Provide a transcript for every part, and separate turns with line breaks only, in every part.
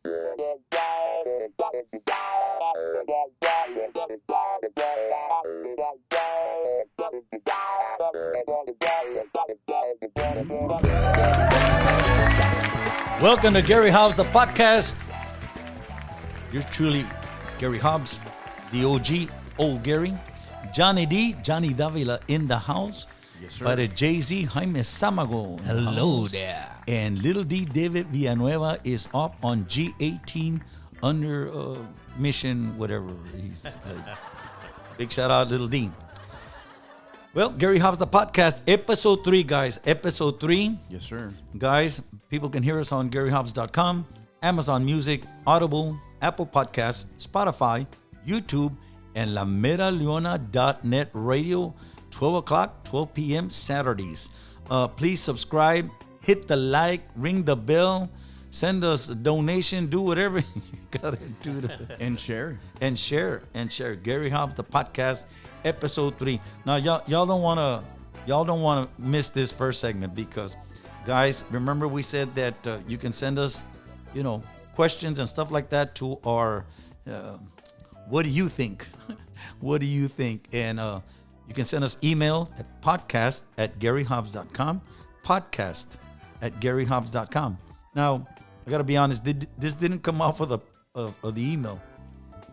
Welcome to Gary Hobbs, the podcast. You're truly Gary Hobbs, the OG, old Gary. Johnny D, Johnny Davila in the house.
Yes, sir.
By Jay-Z, Jaime Samago.
Hello there.
And Little D, David Villanueva, is off on G18 under mission, whatever. He's like, big shout out, Little D. Well, Gary Hobbs, the podcast, episode 3, guys. Episode 3.
Yes, sir.
Guys, people can hear us on GaryHobbs.com, Amazon Music, Audible, Apple Podcasts, Spotify, YouTube, and LaMeraleona.net radio, 12 p.m. Saturdays. Please subscribe, hit the like, ring the bell, send us a donation, do whatever you gotta do.
And share.
And share. Gary Hobbs, the podcast, episode 3. Now, y'all don't wanna miss this first segment because, guys, remember we said that you can send us, questions and stuff like that to our. What do you think? What do you think? And you can send us email at podcast@GaryHobbs.com. Podcast@GaryHobbs.com. Now, I got to be honest, this didn't come off of the email.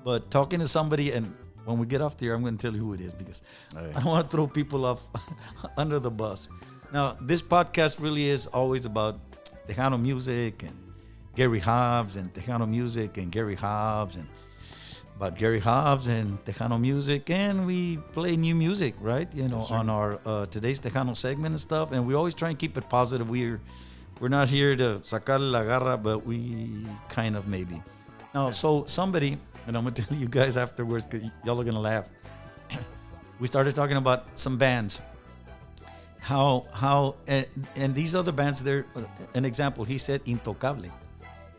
But talking to somebody, and when we get off the air, I'm going to tell you who it is because I don't want to throw people off under the bus. Now, this podcast really is always about Tejano music and Gary Hobbs and Tejano music and Gary Hobbs and about Gary Hobbs and Tejano music, and we play new music, right?
Yes,
on our today's Tejano segment and stuff, and we always try and keep it positive. We're not here to sacarle la garra, but we kind of maybe. Now, so somebody, and I'm gonna tell you guys afterwards, because y'all are gonna laugh. We started talking about some bands, how and these other bands. They're an example. He said Intocable,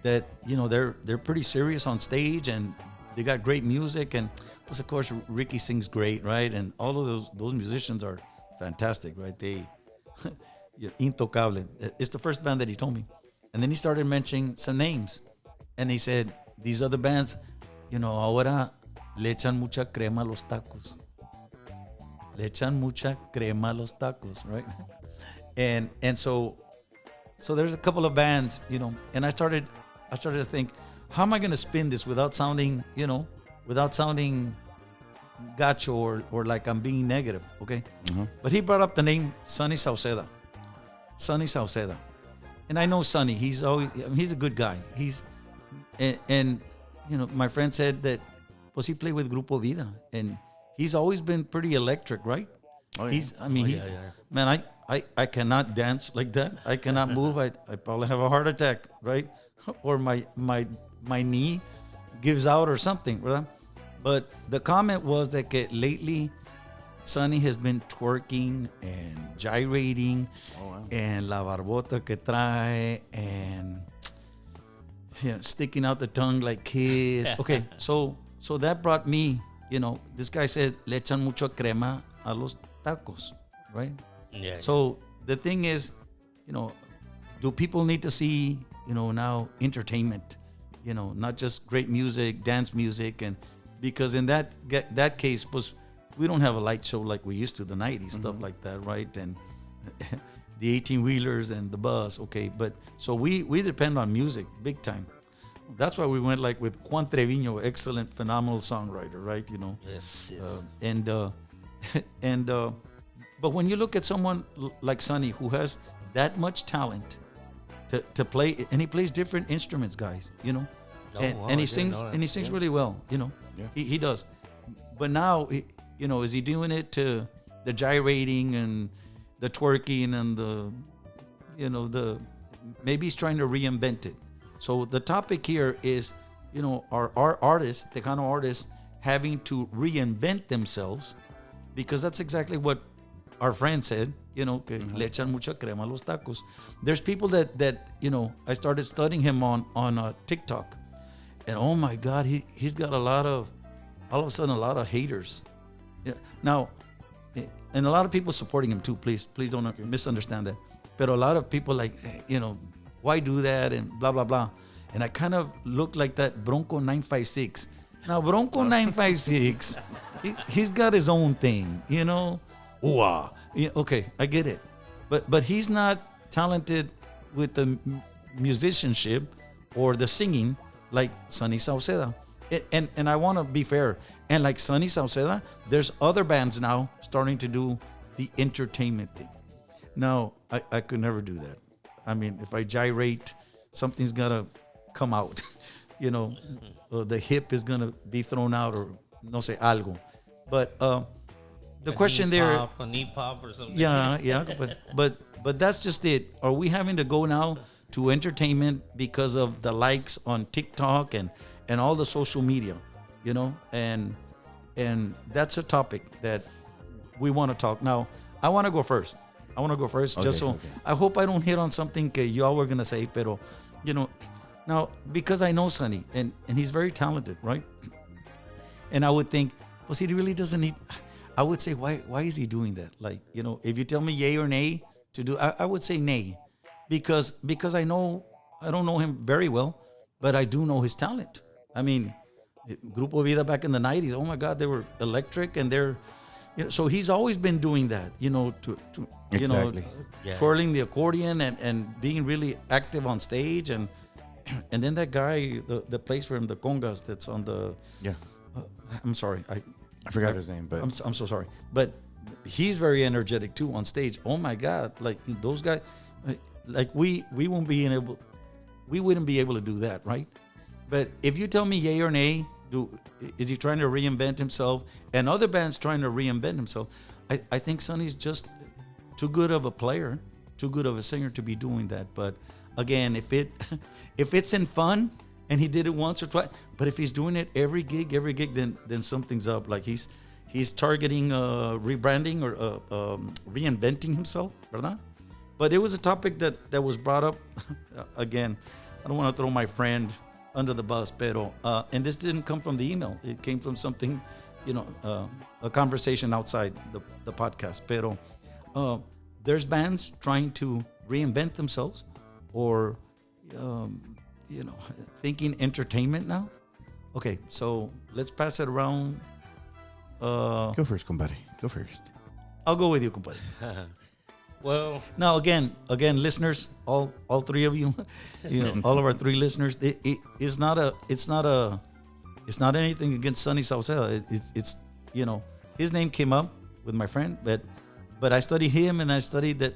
that they're pretty serious on stage and they got great music, and plus, of course, Ricky sings great, right? And all of those musicians are fantastic, right? They Intocable. It's the first band that he told me, and then he started mentioning some names, and he said these other bands, ahora le echan mucha crema a los tacos. Le echan mucha crema a los tacos, right? And so there's a couple of bands, and I started to think, how am I going to spin this without sounding gacho or like I'm being negative, okay?
Mm-hmm.
But he brought up the name Sonny Sauceda. And I know Sonny, he's a good guy. And my friend said that, pues he played with Grupo Vida, and he's always been pretty electric, right?
Oh, yeah.
Man, I cannot dance like that. I cannot move. I probably have a heart attack, right? Or my knee gives out or something, right? But the comment was that lately Sonny has been twerking and gyrating, and la barbota que trae, and sticking out the tongue like Kiss. Okay, so that brought me, this guy said le echan mucho crema a los tacos, right?
Yeah.
So the thing is, do people need to see, now entertainment, not just great music, dance music, and because in that case, we don't have a light show like we used to, the 90s, stuff like that, right? And the 18-wheelers and the bus, okay. But so we depend on music big time. That's why we went like with Juan Treviño, excellent, phenomenal songwriter, right?
Yes.
But when you look at someone like Sonny, who has that much talent to play, and he plays different instruments, guys, and he sings really well,
Yeah.
he does. But now, is he doing it to the gyrating and the twerking and the maybe he's trying to reinvent it. So the topic here is, our artists, Tejano artists, having to reinvent themselves, because that's exactly what our friend said, le echan mucha crema a los tacos. There's people that I started studying him on TikTok, and oh my God, he's got all of a sudden a lot of haters. Yeah. Now, and a lot of people supporting him too. Please don't misunderstand that. But a lot of people why do that and blah blah blah. and I kind of look like that Bronco 956. Now Bronco 956, he's got his own thing, you know. Ooh-ah. Yeah, okay, I get it, but he's not talented with the musicianship or the singing like Sonny Sauceda. And I want to be fair. And like Sonny Sauceda, there's other bands now starting to do the entertainment thing. Now, I could never do that. I mean, if I gyrate, something's got to come out. You know, the hip is going to be thrown out or no sé, algo. But the question there...
A knee pop or something.
Yeah. But that's just it. Are we having to go now to entertainment because of the likes on TikTok and all the social media, you know? And that's a topic that we want to talk. Now, I want to go first.
Okay,
just so
okay.
I hope I don't hit on something that y'all were going to say, pero, you know, now, because I know Sonny, and he's very talented, right? And I would think, well, he really doesn't need... I would say, why is he doing that? Like, you know, if you tell me yay or nay to do, I would say nay, because I don't know him very well, but I do know his talent. I mean, Grupo Vida back in the 90s, oh my God, they were electric, and they're, you know, so he's always been doing that, you know, to you
Exactly.
know, twirling the accordion and being really active on stage, and then that guy that plays for him, the congas, that's on the,
Yeah.
I'm sorry,
I forgot his name, but
I'm so sorry, but he's very energetic too on stage. Oh my God, like those guys, like we wouldn't be able to do that, right? But if you tell me yay or nay, is he trying to reinvent himself, and other bands trying to reinvent himself? I think Sonny's just too good of a player, too good of a singer to be doing that. But again, if it's in fun, and he did it once or twice, but if he's doing it every gig, then something's up. Like he's targeting rebranding or reinventing himself, ¿verdad? But it was a topic that was brought up. Again, I don't want to throw my friend under the bus, pero and this didn't come from the email. It came from something, you know, a conversation outside the podcast. Pero there's bands trying to reinvent themselves, or you know, thinking entertainment now. Okay, so let's pass it around.
go first, compadre. Go first.
I'll go with you, compadre.
Well,
Now, again, listeners, all three of you, you know, all of our three listeners, it's not anything against Sonny Sauceda. It's you know, his name came up with my friend, but I studied him, and I studied that,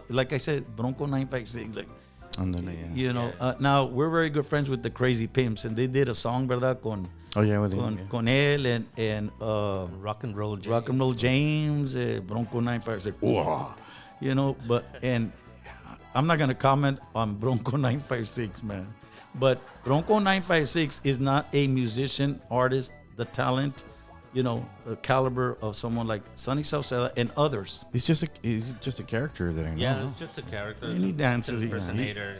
like I said, Bronco 956, like, you know. Now we're very good friends with the Crazy Pimps, and they did a song, ¿verdad? Con él and
Rock and Roll
James, Bronco 956, wow, you know. But and I'm not gonna comment on Bronco 956, man. But Bronco 956 is not a musician, artist, the talent, you know, caliber of someone like Sonny Sauceda and others.
He's just a character that I know.
Yeah, it's just a character.
And he dances.
It's an impersonator.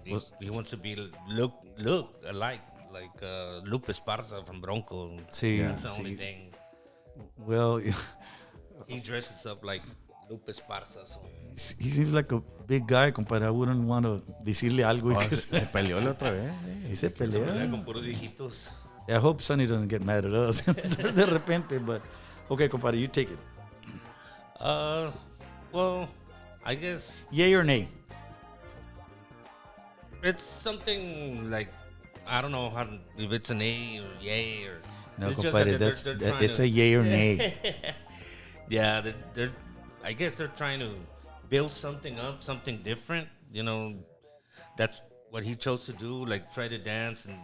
He wants to be look alike, like Lupe Esparza from Bronco.
See,
That's the only thing.
Well,
He dresses up like Lupe Esparza. So.
he seems like a big guy, compadre. I wouldn't want to decirle algo.
Se peleó la otra vez.
Sí se pelea.
Con puros viejitos.
I hope Sonny doesn't get mad at us de repente, but okay, compadre, you take it.
Well, I guess
Yay or nay?
it's something like, I don't know if it's an A or yay or.
No,
it's just
compadre,
that they're
it's a yay or nay.
Yeah, they're. I guess they're trying to build something up, something different. You know, that's what he chose to do. Like try to dance and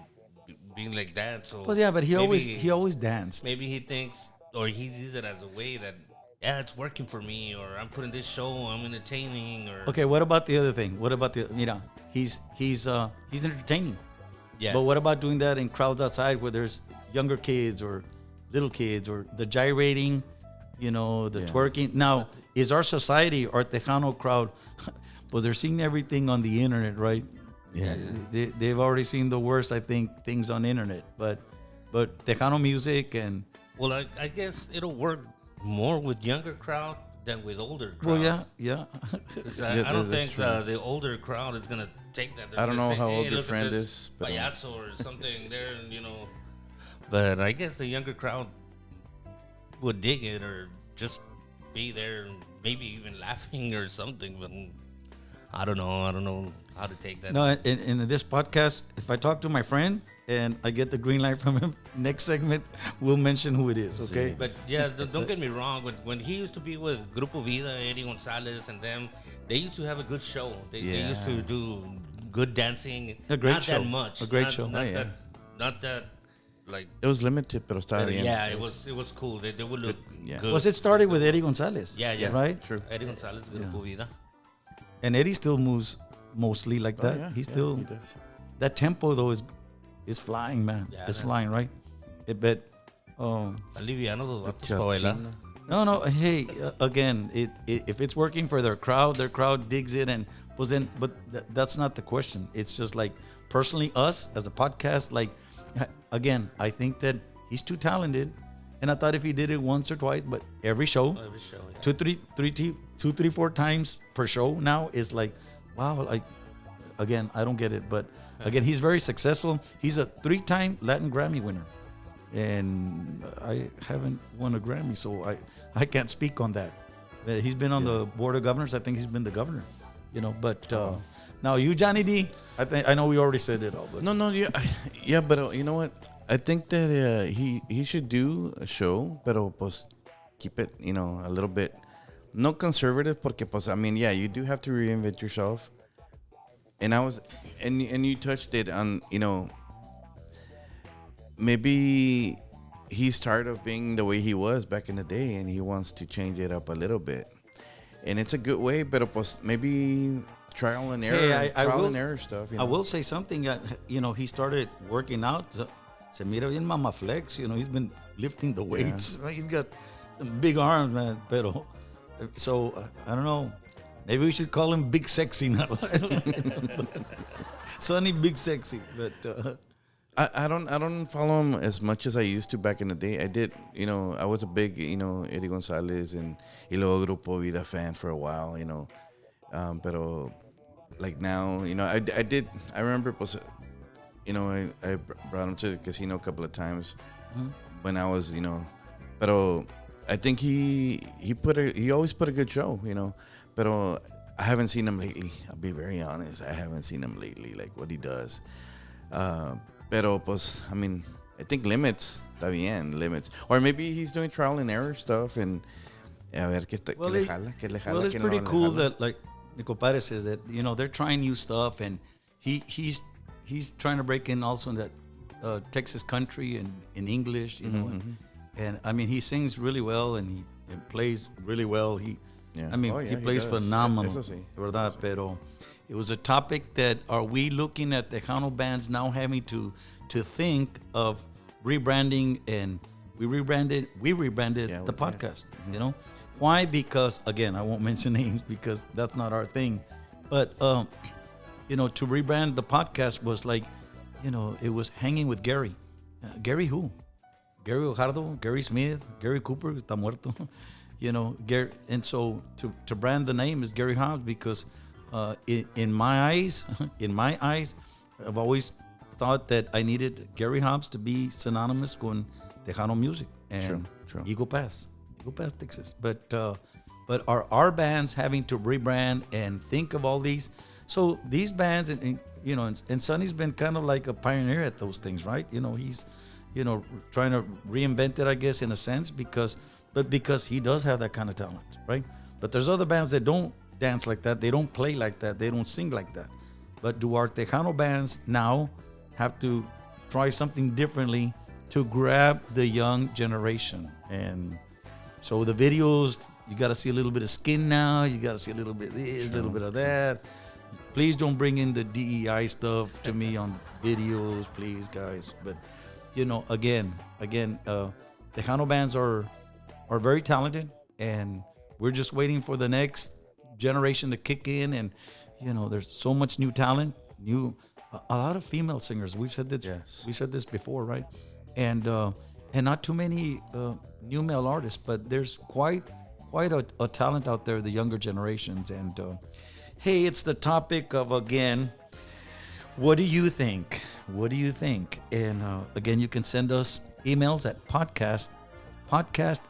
being like that. So.
Well, yeah, but he
maybe-
always danced.
Maybe he thinks, or he sees it as a way that, yeah, it's working for me, or I'm putting this show, I'm entertaining, or.
Okay, what about the other thing? What about he's entertaining.
Yeah.
But what about doing that in crowds outside where there's younger kids or little kids, or the gyrating, you know, the twerking? Now, is our society, our Tejano crowd, well, they're seeing everything on the internet, right?
Yeah.
They've already seen the worst, I think, things on the internet. But Tejano music and...
Well, I guess it'll work more with younger crowd than with older crowd.
Well, yeah.
'Cause
Yeah,
I don't
that's
think
true.
the older crowd is gonna take that. They're
I don't
gonna
know
say,
how
hey,
old your
look at
friend
this
is, but
payaso or something there, But I guess the younger crowd would dig it or just be there, and maybe even laughing or something. But I don't know. I don't know how to take that.
No, in this podcast, if I talk to my friend and I get the green light from him, next segment we'll mention who it is. Okay.
But yeah, don't get me wrong. When he used to be with Grupo Vida, Eddie Gonzalez, and them, they used to have a good show. They used to do good dancing.
A great
not
show.
that much.
A great
Not-
show.
Not,
Oh, yeah.
not that. Like
it was limited, pero estaba bien.
yeah, it was cool. They would look
yeah.
good.
Was it started with Eddie Gonzalez?
Yeah.
Right.
True.
Eddie Gonzalez, Grupo Vida.
And Eddie still moves mostly like
Oh,
that.
yeah,
He's
yeah,
still
he does.
that tempo though is flying, man.
Yeah,
It's
man.
flying, right? But
Aliviano los vatos
Chachina.
pa' bailar.
no. Hey, again, if it's working for their crowd digs it, and pues then, but that's not the question. It's just like personally, us as a podcast, like again, I think that he's too talented, and I thought if he did it once or twice, but every show,
Every show, yeah.
two, three, 4 times per show now is like, wow. Like again, I don't get it, but again, he's very successful. He's a 3-time Latin Grammy winner. And I haven't won a Grammy, so I can't speak on that. But he's been on the board of governors. I think he's been the governor, But now you, Johnny D, I know we already said it all. But
No, yeah, but you know what? I think that he should do a show, pero pues keep it, a little bit, no conservative, porque pues I mean, yeah, you do have to reinvent yourself. And and you touched it on, maybe he's tired of being the way he was back in the day, and he wants to change it up a little bit. And it's a good way, pero pues maybe trial and error,
Hey,
and error stuff.
I will say something. He started working out. Se mira bien mama flex. He's been lifting the weights. Right? He's got some big arms, man. Pero, so I don't know. Maybe we should call him Big Sexy now. I don't know. Sonny Big Sexy, but.
I don't follow him as much as I used to back in the day. I did, I was a big, Eddie Gonzalez and y luego Grupo Vida fan for a while, pero like now, I remember, pues, I brought him to the casino a couple of times when I was, pero I think he always put a good show, pero I haven't seen him lately. I'll be very honest. I haven't seen him lately, like what he does. Pero, pues, I mean, I think limits, está bien, limits. Or maybe he's doing trial and error stuff and a ver qué le jala, qué le jala.
Well, it's
qué
pretty
no le
cool
jala.
that, like, mi compadre says that, they're trying new stuff, and he's trying to break in also in that Texas country and in English, and I mean, he sings really well, and he plays really well. He plays
does.
phenomenal,
Eso sí.
¿verdad? Pero it was a topic that, are we looking at Tejano bands now having to think of rebranding, and we rebranded the podcast, Why? Because, again, I won't mention names because that's not our thing. But, to rebrand the podcast was like, it was hanging with Gary. Gary who? Gary Ojardo, Gary Smith, Gary Cooper, está muerto. Gary. And so to brand the name is Gary Hobbs because in my eyes, I've always thought that I needed Gary Hobbs to be synonymous with Tejano music and
True.
Eagle Pass, Texas. But are our bands having to rebrand and think of all these? So these bands, and Sonny's been kind of like a pioneer at those things, right? He's, trying to reinvent it, I guess, in a sense, because he does have that kind of talent, right? But there's other bands that don't dance like that. They don't play like that. They don't sing like that. But do our Tejano bands now have to try something differently to grab the young generation? And so the videos, you got to see a little bit of skin now. You got to see a little bit of this, a little bit of that. Please don't bring in the DEI stuff to me on videos, please, guys. But, again, Tejano bands are very talented, and we're just waiting for the next generation to kick in. And, there's so much new talent, a lot of female singers. We've said this.
Yes.
We said this before, right? And not too many new male artists, but there's quite quite a talent out there, the younger generations. And hey, it's the topic of, again, what do you think? What do you think? And again, you can send us emails at podcast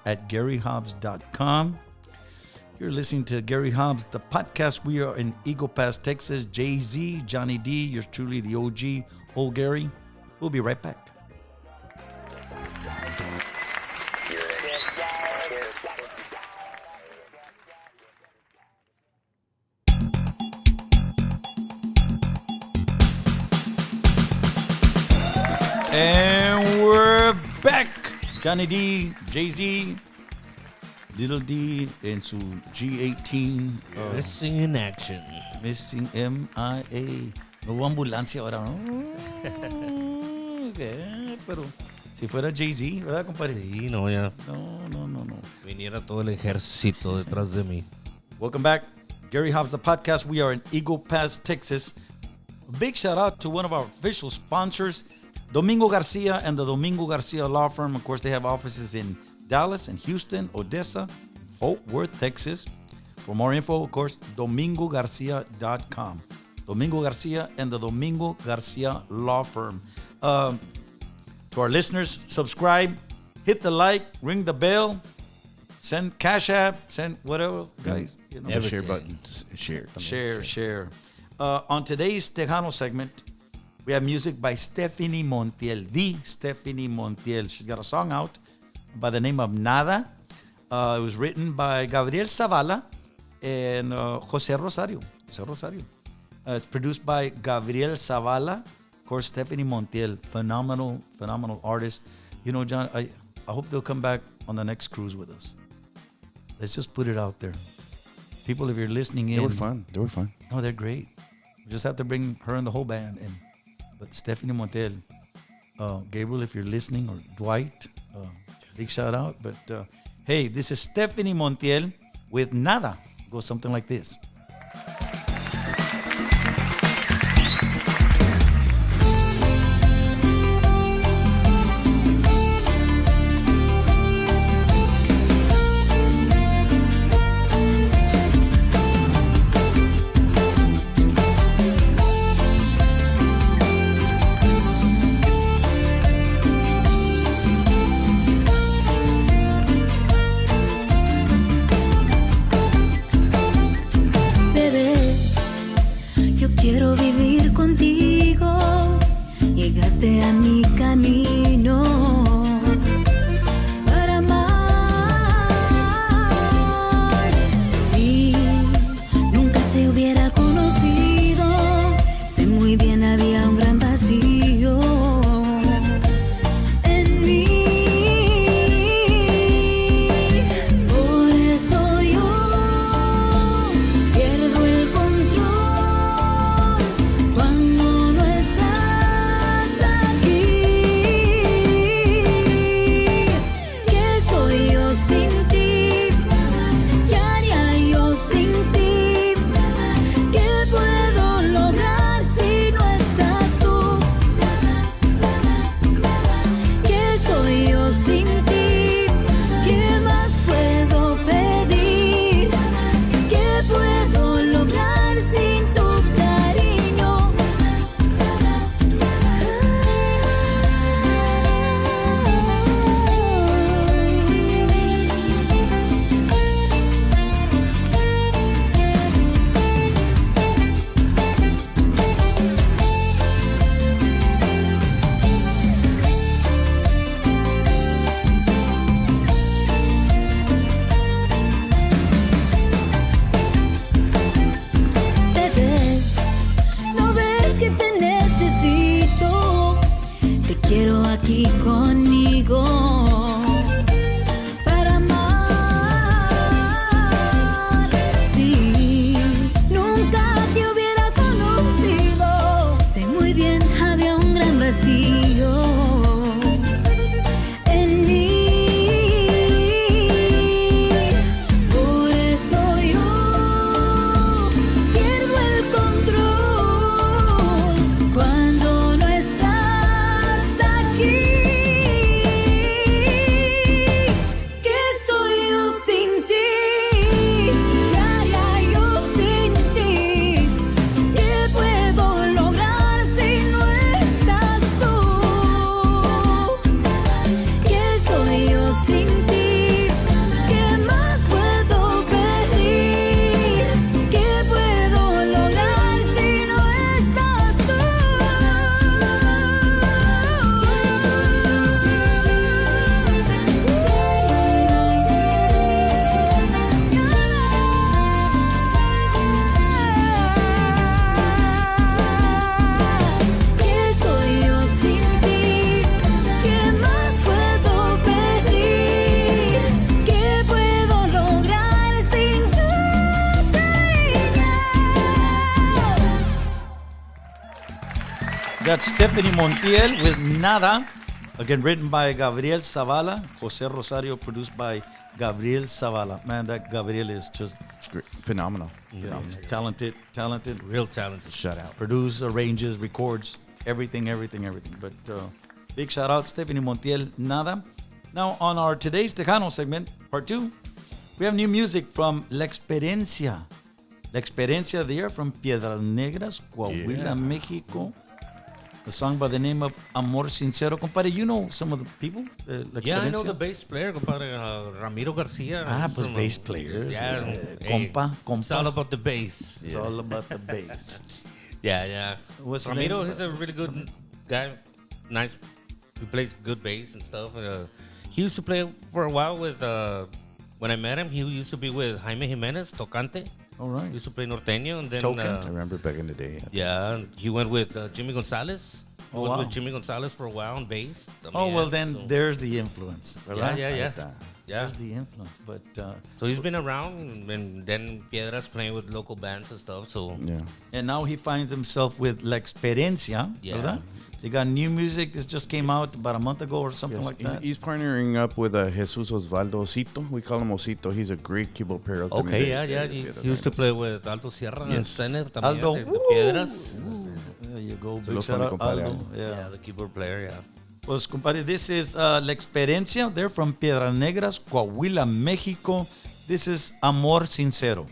at garyhobbs.com. You're listening to Gary Hobbs, the podcast. We are in Eagle Pass, Texas. Jay-Z, Johnny D, yours truly, the OG, Old Gary. We'll be right back. And we're back. Johnny D, Jay-Z, Little D, and su G18.
Missing in action.
Missing MIA. No hubo ambulancia ahora, ¿no? Pero si fuera Jay-Z, ¿verdad, compadre?
Sí, no, ya.
No.
Viniera todo el ejército detrás de mí.
Welcome back. Gary Hobbs, the podcast. We are in Eagle Pass, Texas. A big shout out to one of our official sponsors, Domingo Garcia and the Domingo Garcia Law Firm. Of course, they have offices in Dallas and Houston, Odessa, Fort Worth, Texas. For more info, of course, domingogarcia.com. Domingo Garcia and the Domingo Garcia Law Firm. To our listeners, subscribe, hit the like, ring the bell, send Cash App, send whatever, guys. You know,
The share button. Share.
On today's Tejano segment, we have music by Stefani Montiel, the Stefani Montiel. She's got a song out by the name of Nada. It was written by Gabriel Zavala and Jose Rosario. It's produced by Gabriel Zavala. Of course, Stefani Montiel, phenomenal artist. You know, John, I hope they'll come back on the next cruise with us. Let's just put it out there. People, if you're listening in.
They were fun.
No, they're great. We just have to bring her and the whole band in. But Stefani Montiel, Gabriel, if you're listening, or Dwight, big shout out. But hey, this is Stefani Montiel with Nada. Goes something like this.
Cuando no estás aquí.
got Stefani Montiel with Nada. Again, written by Gabriel Zavala. Jose Rosario, produced by Gabriel Zavala. Man, that Gabriel is just
Great. Phenomenal.
he's talented.
Real talented.
Shut out.
Produces, arranges, records, everything. But big shout out, Stefani Montiel, Nada. Now, on our today's Tejano segment, part 2, we have new music from La Experiencia. La Experiencia there from Piedras Negras, Coahuila, Mexico. A song by the name of Amor, Sincero. Compadre, you know some of the people? La
Yeah, I know
Experiencia?
the bass player, compadre, Ramiro Garcia. He's
Pues
from,
bass players.
Yeah,
Hey,
it's all
compas.
about the bass.
It's all about the bass.
Yeah.
What's the
Ramiro
name?
is a really good guy. Nice. He plays good bass and stuff. He used to play for a while with, when I met him, he used to be with Jaime Jimenez, Tocante.
All right.
He used to play Norteño. And then,
Token?
I remember back in the day.
yeah, he went with Jimmy Gonzalez. He
Oh,
was
wow.
with Jimmy Gonzalez for a while on bass.
Oh, well,
yeah,
then
so-
there's the influence. ¿Verdad?
Yeah.
Yeah.
There's the influence. But
So he's been around, and then Piedras playing with local bands and stuff. So
Yeah.
and now he finds himself with La Experiencia.
Yeah.
¿Verdad? They got new music. This just came out about a month ago or something
Yes,
like that.
he's partnering up with Jesus Osvaldo Osito. We call him Osito. He's a great keyboard player.
okay, yeah. He used to play with Alto Sierra and
Yes.
Center también,
Aldo,
de Piedras.
There you go. Big
Saludos
shout
para mi
out,
compadre
Aldo.
Aldo.
Yeah, the keyboard player, yeah.
Pues, compadre, this is La Experiencia. They're from Piedras Negras, Coahuila, Mexico. This is Amor, Sincero.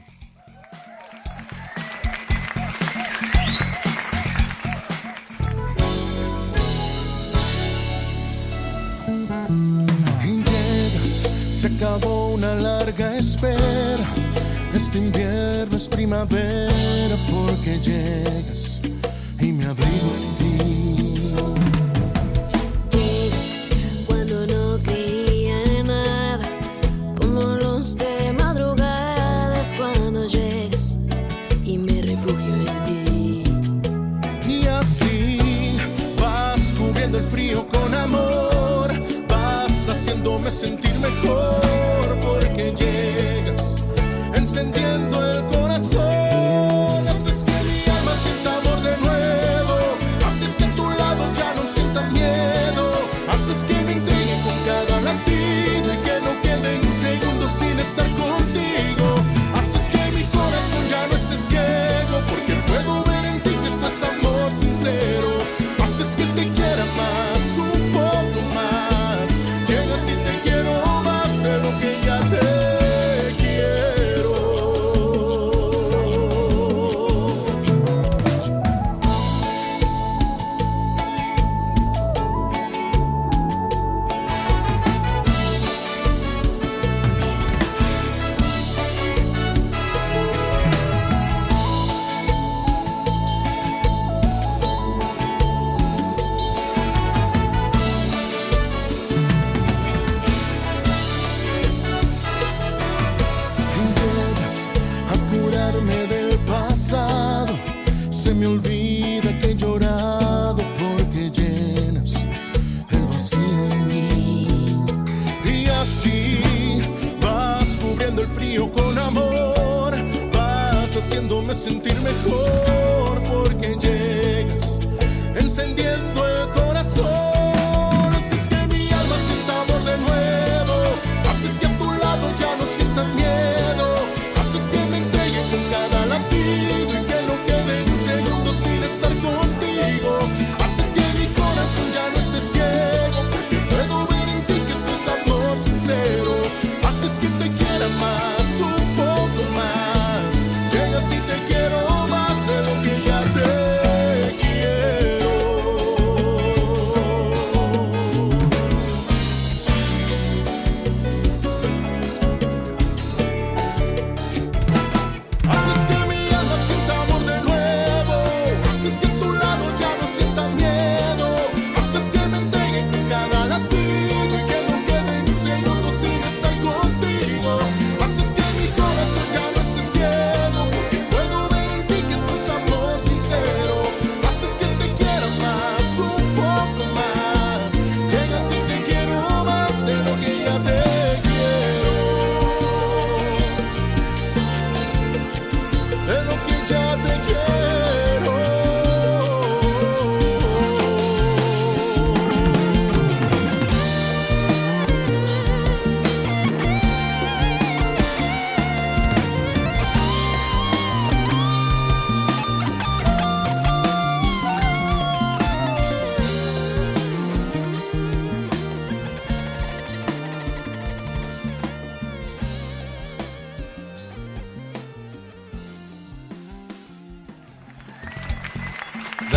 Y llegas, se acabó una larga espera. Este invierno es primavera porque llegas y me abrigo en ti.
Llegas cuando no creía en nada, como los de madrugadas cuando llegas y me refugio en ti.
Y así vas cubriendo el frío con amor, vas haciéndome sentir mejor porque llegas encendiendo el corazón. Haces que mi alma sienta amor de nuevo, haces que a tu lado ya no sienta miedo, haces que me intrigue con cada latido y que no quede un segundo sin estar contigo. Haces que mi corazón ya no esté ciego porque puedo ver en ti que esto es amor sincero. Haces que te quiera más, un poco más. Llegas y te quiero más de lo que ya te quiero.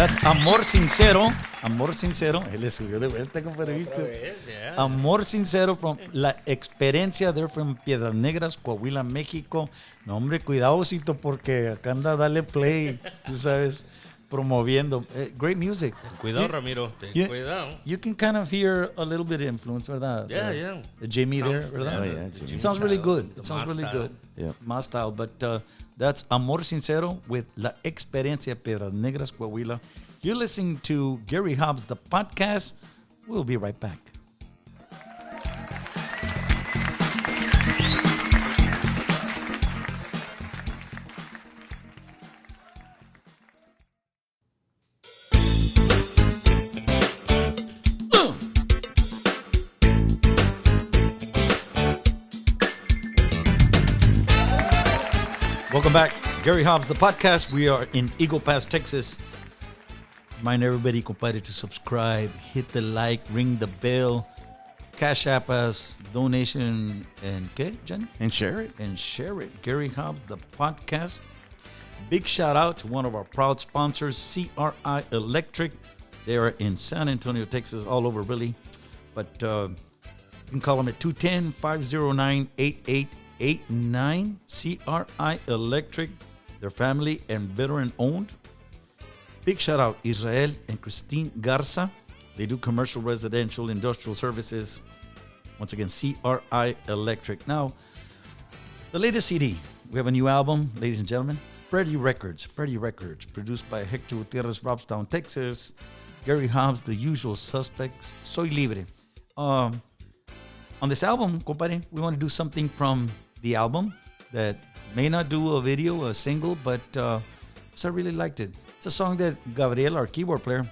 That's Amor Sincero. Amor Sincero. Él le subió de vuelta, compadre, ¿viste?
Yeah.
Amor Sincero from La Experiencia. They're from Piedras Negras, Coahuila, México. No, hombre, cuidadosito porque acá anda, dale play, tú sabes, promoviendo. Great music.
Cuidado, Ramiro. Cuidado.
You can kind of hear a little bit of influence, ¿verdad?
Yeah.
The Jimmy
Sounds-
there, ¿verdad?
Oh, yeah, Jimmy
It sounds really
style,
good.
the
It sounds
Ma
really
style.
good.
Yeah.
My style. But that's Amor Sincero with La Experiencia, Piedras Negras, Coahuila. You're listening to Gary Hobbs, the podcast. We'll be right back. Welcome back. Gary Hobbs, the podcast. We are in Eagle Pass, Texas. Remind everybody, compadre, to subscribe, hit the like, ring the bell, cash app us, donation, and ¿qué, Jen?
And share it.
And share it. Gary Hobbs, the podcast. Big shout out to one of our proud sponsors, CRI Electric. They are in San Antonio, Texas, all over really. But you can call them at 210-509-8889. CRI Electric. They're family and veteran owned. Big shout out Israel and Christine Garza. They do commercial, residential, industrial services. Once again, CRI Electric. Now, the latest CD. We have a new album, ladies and gentlemen. Freddie Records, produced by Hector Gutierrez, Robstown, Texas. Gary Hobbs, The Usual Suspects, Soy Libre. On this album, compadre, we want to do something from the album that may not do a video, a single, but I really liked it. It's a song that Gabriel, our keyboard player,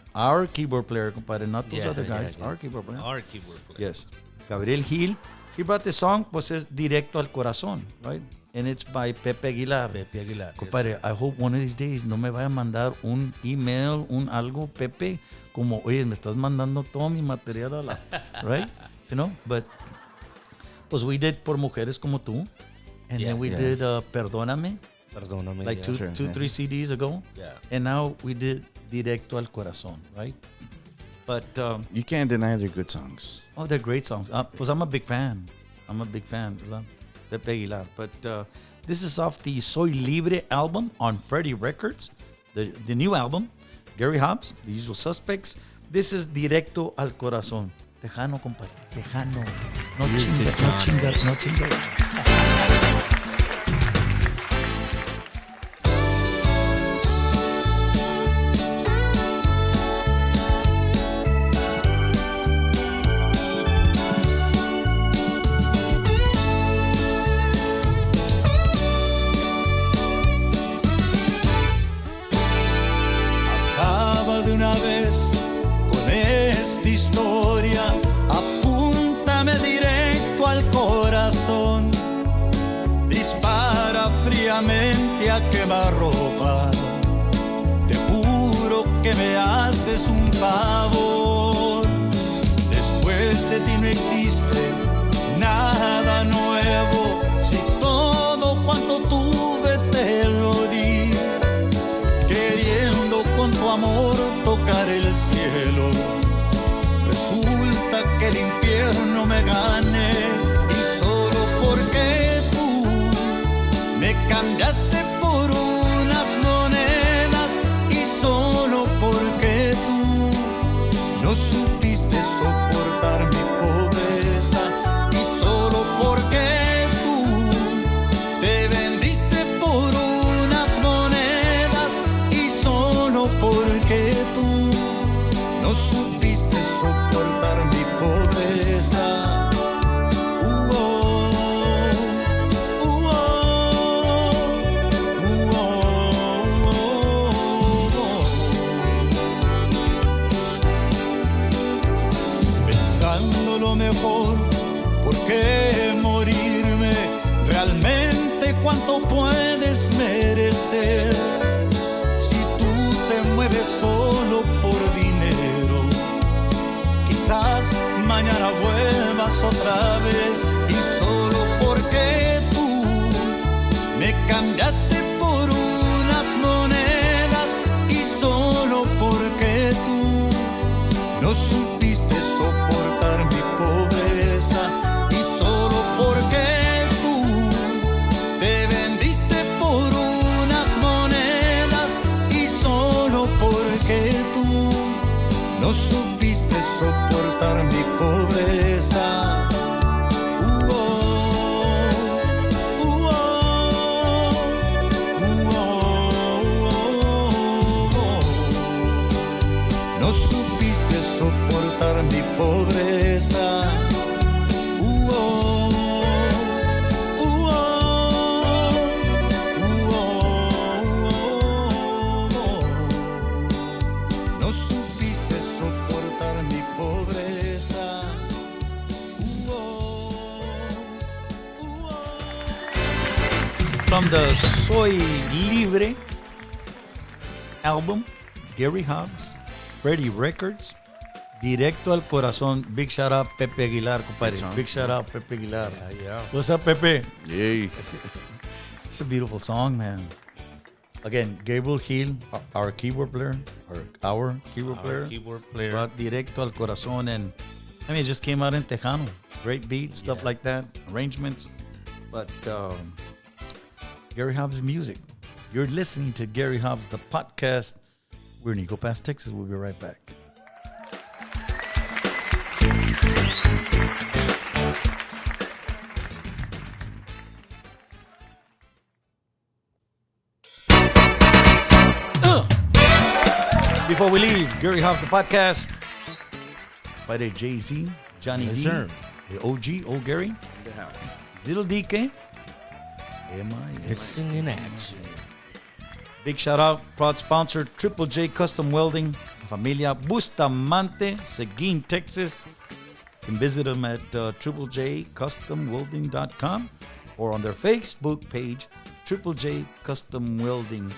compadre, not those other guys, our keyboard player.
Our keyboard player.
Yes. Gabriel Gil, he brought this song, pues es Directo al Corazon, right? And it's by Pepe Aguilar.
Pepe Aguilar.
Compadre, I hope one of these days no me vaya a mandar un email, un algo, Pepe, como, oye, me estás mandando todo mi material a la, right? You know, but, pues we did Por Mujeres Como Tú, and then we did Perdóname,
Perdóname.
like
yeah.
two, 3 CDs ago.
Yeah.
And now we did Directo al Corazon, right? But,
You can't deny they're good songs.
oh, they're great songs. Pues I'm a big fan. ¿Verdad? Pepe Aguilar. But this is off the Soy Libre album on Freddie Records, the new album. Gary Hobbs, The Usual Suspects. This is Directo al Corazón. Tejano, compadre. Tejano. No chinga.
Acaba de una vez con esta historia, apúntame directo al corazón, dispara fríamente a quemarropa, te juro que me haces un favor. Después de ti no existe nada nuevo, si todo cuanto tuve te lo di, queriendo con tu amor tocar el cielo. Resulta que el infierno me gane, y solo porque tú me cambiaste por unas monedas, y solo porque tú no supiste soportar mi pobreza, y solo porque tú te vendiste por unas monedas, y solo porque tú no supiste soportar mi pobreza. Pensando lo mejor, ¿por qué morirme? Realmente cuánto puedes merecer, si tú te mueves solo por dinero. Quizás mañana vuelvas otra vez, y solo porque tú me cambiaste por unas monedas, y solo porque supiste soportar mi pobreza y solo porque tú te vendiste por unas monedas y solo porque tú no supiste soportar mi pobreza. No supiste soportar mi pobreza. No supiste soportar mi pobreza.
From the Soy Libre album, Gary Hobbs, Freddie Records, Directo al Corazon. Big shout out Pepe Aguilar, compadre. Big shout out Pepe Aguilar.
Yeah.
What's up, Pepe?
Yay.
It's a beautiful song, man. Again, Gabriel Hill, our keyboard player, our keyboard player, brought Directo al Corazon, and I mean, it just came out in Tejano. Great beat, stuff like that, arrangements. But Gary Hobbs music. You're listening to Gary Hobbs, the podcast. We're in Eagle Pass, Texas. We'll be right back. Before we leave, Gary Hobbs, the podcast. By the Jay-Z, Johnny
Yes,
D,
sir.
the OG, Old Gary, Little DK,
Missing in action.
Big shout out, proud sponsor, Triple J Custom Welding, Familia Bustamante, Seguin, Texas. You can visit them at triplejcustomwelding.com or on their Facebook page, Triple J Custom Welding.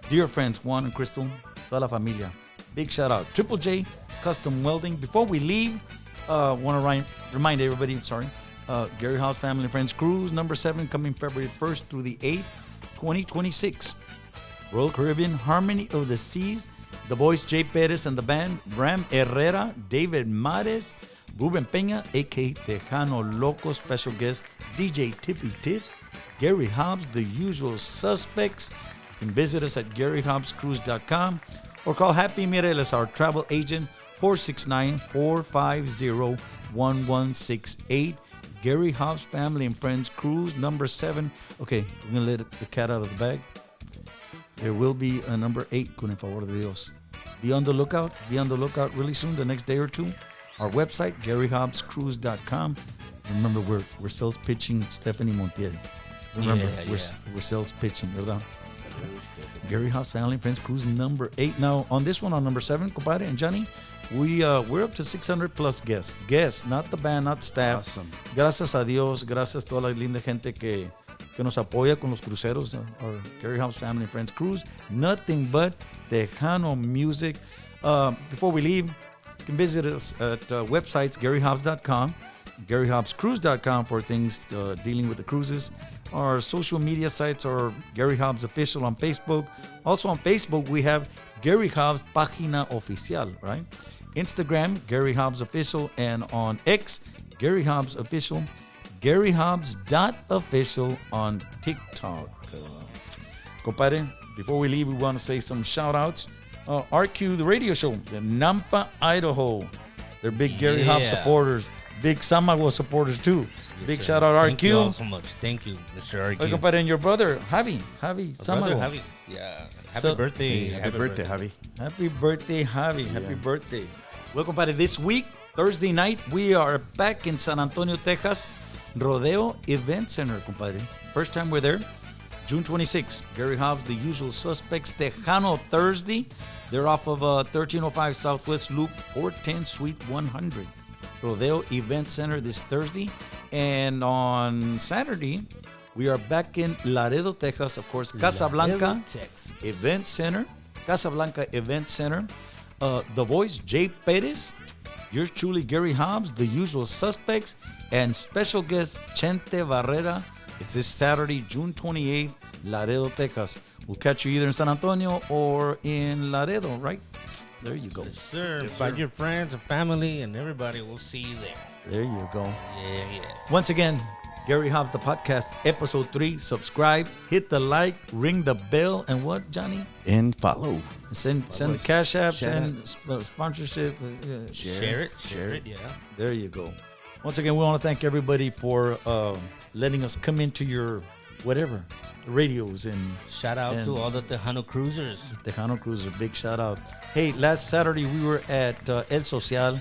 Dear friends, Juan and Crystal, toda la familia. Big shout out, Triple J Custom Welding. Before we leave, want to remind everybody, Gary Hobbs Family and Friends Cruise number 7 coming February 1st through the 8th, 2026. Royal Caribbean, Harmony of the Seas, The Voice, Jay Perez and the band, Ram Herrera, David Mares, Ruben Peña, a.k.a. Tejano Loco, special guest, DJ Tippy Tiff, Gary Hobbs, The Usual Suspects. You can visit us at GaryHobbsCruise.com or call Happy Mireles, our travel agent, 469-450-1168. Gary Hobbs Family and Friends Cruise number 7. Okay, we're going to let the cat out of the bag. There will be a number 8, con el favor de Dios. Be on the lookout really soon, the next day or two. Our website, GaryHobbsCruise.com. Remember, we're sales pitching Stefani Montiel. Remember, we're sales pitching, ¿verdad? Gary Hobbs Family and Friends Cruise number 8. Now, on this one, on number 7, compadre and Johnny, we're up to 600 plus guests. Guests, not the band, not the staff.
Awesome.
Gracias a Dios, gracias a toda la linda gente que nos apoya con los cruceros, our Gary Hobbs Family and Friends Cruise. Nothing but Tejano music. Before we leave, you can visit us at websites, GaryHobbs.com, GaryHobbsCruise.com for things dealing with the cruises. Our social media sites are Gary Hobbs Official on Facebook. Also on Facebook, we have Gary Hobbs Página Oficial, right? Instagram, Gary Hobbs Official, and on X, Gary Hobbs Official, GaryHobbs.official on TikTok. Compadre, before we leave, we want to say some shout outs. RQ, the radio show, the Nampa, Idaho. They're big Gary Hobbs supporters, big Samagua supporters too.
Yes,
big
sir.
shout out, RQ.
Thank you all so much. Thank you, Mr. RQ.
Hey, compadre, and your brother, Javi
Brother
Samagua.
Javi. Yeah. Happy
So-
birthday.
Happy birthday, Javi.
Happy birthday, Javi. Happy birthday. Well, compadre, this week, Thursday night, we are back in San Antonio, Texas, Rodeo Event Center, compadre. First time we're there. June 26th, Gary Hobbs, The Usual Suspects, Tejano Thursday. They're off of 1305 Southwest Loop, 410 Suite 100. Rodeo Event Center this Thursday. And on Saturday, we are back in Laredo, Texas, of course, Casablanca
Laredo, Texas.
Event Center. Casablanca Event Center. The Voice, Jay Perez. Yours truly, Gary Hobbs, The Usual Suspects, and special guest, Chente Barrera. It's this Saturday, June 28th, Laredo, Texas. We'll catch you either in San Antonio or in Laredo, right? There you go.
Yes, sir. Invite your friends and family and everybody. We'll see you there.
There you go.
Yeah.
Once again, Gary Hobbs, the podcast, episode 3. Subscribe, hit the like, ring the bell, and what, Johnny?
And follow.
Send the cash apps
Shout
and sponsorship.
Share it. Yeah.
There you go. Once again, we want to thank everybody for letting us come into your whatever radios and
Shout out to all the Tejano cruisers.
Tejano Cruiser. Big shout out. Hey, last Saturday we were at El Social,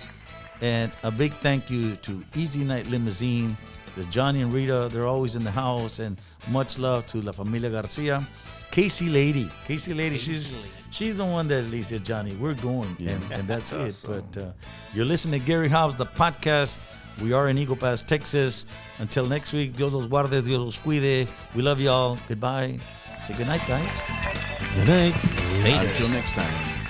and a big thank you to Easy Night Limousine. Because Johnny and Rita, they're always in the house, and much love to La Familia Garcia. Casey Lady, she's the one that Lisa said, Johnny, we're going, and that's awesome. It. But you're listening to Gary Hobbs, the podcast. We are in Eagle Pass, Texas. Until next week, Dios los guarde, Dios los cuide. We love y'all. Goodbye. Say good night, guys.
Good night.
Until next time.